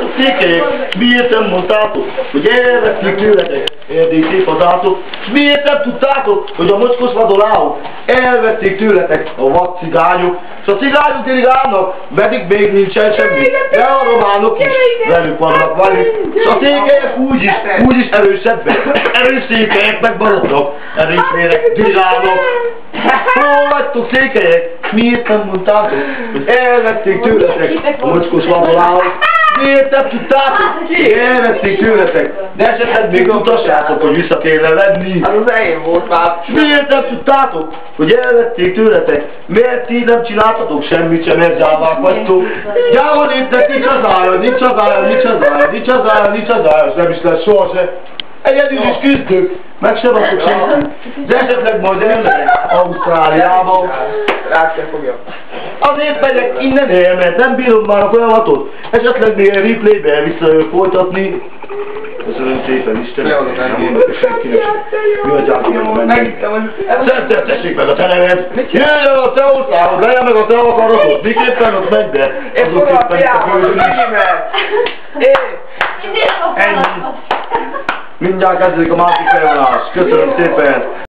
Láttuk székelyek, miért nem mondtátok, hogy elvették tőletek Erdély szép hazátok, és miért nem tudtátok, hogy a mocskos vadoláok elvették tőletek a vad cigányok, és a cigányok délig állnak, pedig még nincsen semmi, de a románok is velük vannak velük, és a székelyek úgyis erősebbek, erős székelyek megmaradnak, erős vérek délig állnak. Hol vagytok székelyek? Miért nem mondtátok, hogy elvették tőletek a mocskos vadoláok? Miért nem tudtátok, hogy elvették tőletek? De esetleg még mutassátok, hogy vissza kéne venni. Az enyém volt már. Miért nem tudtátok, hogy elvették tőletek? Miért így nem csináltatok semmit sem, mert gyávák vagytok? Gyáva népnek nincs hazája, nincs hazája, nincs hazája, nincs hazája, nincs hazája, és nem is lesz sohasem. Egyedül is küzdök, meg sem adok semmit. De esetleg majd elmegyek Ausztráliába. Rá kell fogja. Azért megyek innen el, mert nem bírom már a folyamatot. Esetleg még a replaybe visszajövök folytatni. Köszönöm szépen, Istenem. Nem mondok senkinek. Mi a gyákinak menni? Tessék meg a tenemet. Jöjjön a te országod, legyen meg a te akaratod. Miképpen ott megy be? Én fogom a fiámat, megimel. Ennyi. Mindjárt kezdődik a másik felvonás. Köszönöm szépen.